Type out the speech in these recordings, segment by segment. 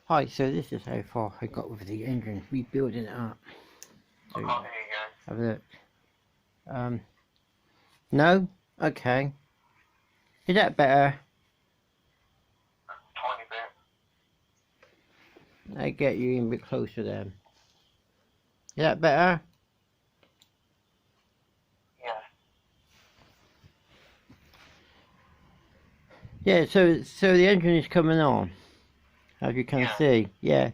Hi, so this is how far I got with the engine, rebuilding it up. So, I can't hear you. have a look. No? Okay. Is that better? Tiny bit. I get you in a bit closer then. Is that better? Yeah. Yeah, so the engine is coming on, as you can see. Yeah.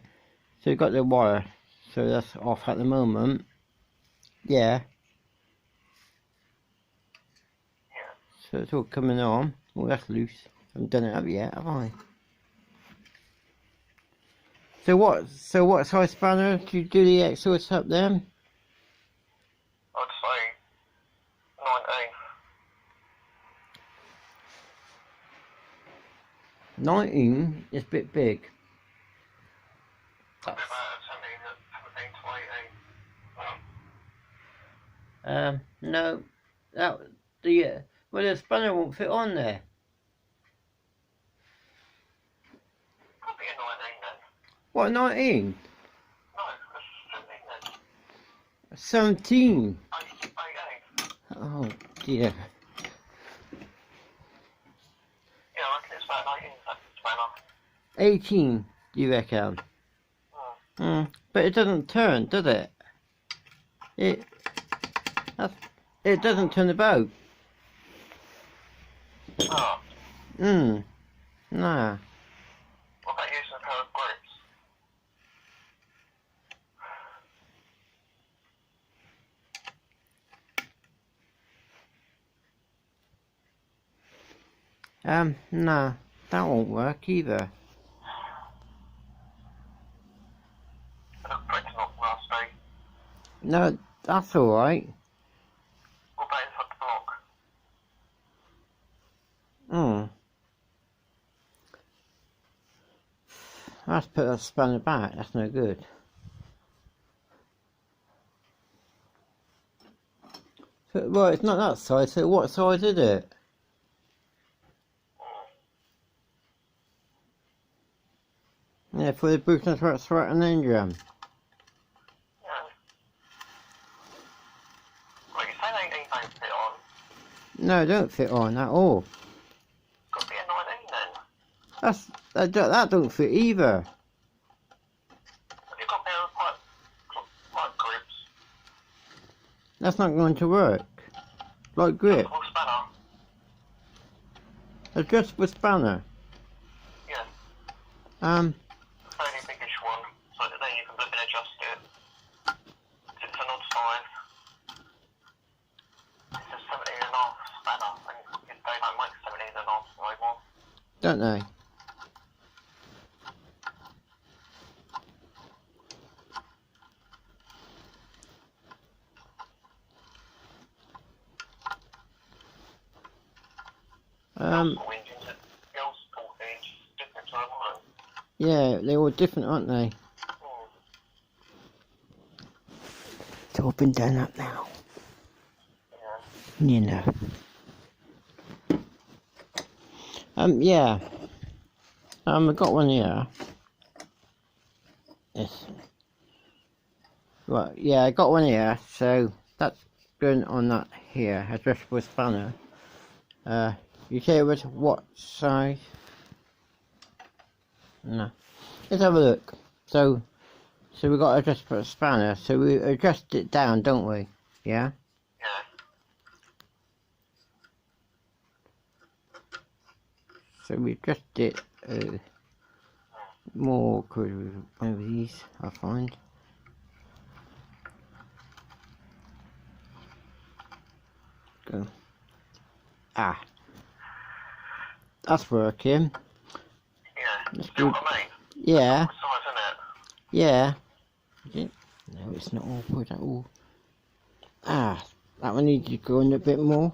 So we've got the wire, so that's off at the moment. Yeah. So it's all coming on. Oh, that's loose. I haven't done it up yet, have I? So what size spanner do you do the exhaust up then? I'd say 19. 19 is a bit big. Probably about 17 to 18. No, well, the spanner won't fit on there. Probably a 19 then. What, 19? No, that's 17 then. 17? 18. Oh dear. Yeah, I reckon it's about 19 spanner. 18, you reckon? But it doesn't turn, does it? It doesn't turn the boat. Oh. Nah. What about using a pair of grips? Nah, that won't work either. They look pretty not rusty. No, that's alright. What about inside the block? Let's put that spanner back, that's no good. So, well, it's not that size, so what size is it? Yeah, for the Brooklyn STRATTON engine. Yeah. Well, you say 18 don't fit on. No, don't fit on at all. Could be a 19 then. That don't fit either. Have you got a pair of pipe grips? That's not going to work. Like grip. Adjustable spanner? Adjustable spanner. Yeah. Fairly biggish one, so that then you can look and adjust it. It's an odd size. It's a 17 and a half spanner, and they don't make 17 and a half anymore. Don't they? Yeah, they're all different, aren't they? It's all been done up now. Yeah. You know. Yeah. I've got one here. Yes. Right, yeah, I got one here, so that's going on that here, adjustable spanner. You say it was what size? No. Let's have a look. So we got adjustable spanner, so we adjust it down, don't we? Yeah? Yeah. So we adjust it more, because one of these, I find. Go. Ah. That's working. Yeah. See what I mean? Yeah. Size, isn't it? Yeah. Is it? No, it's not awkward at all. Ah, that one needs to go in a bit more.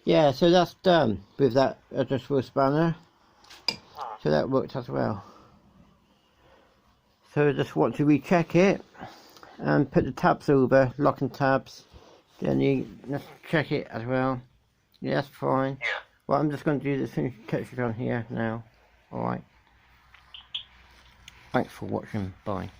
Yeah, so that's done with that adjustable spanner. So that worked as well. So I just want to recheck it and put the tabs over, locking tabs. Then you just check it as well. Yeah, that's fine. Yeah. Well, I'm just going to do this finish touches on here now. Alright. Thanks for watching. Bye.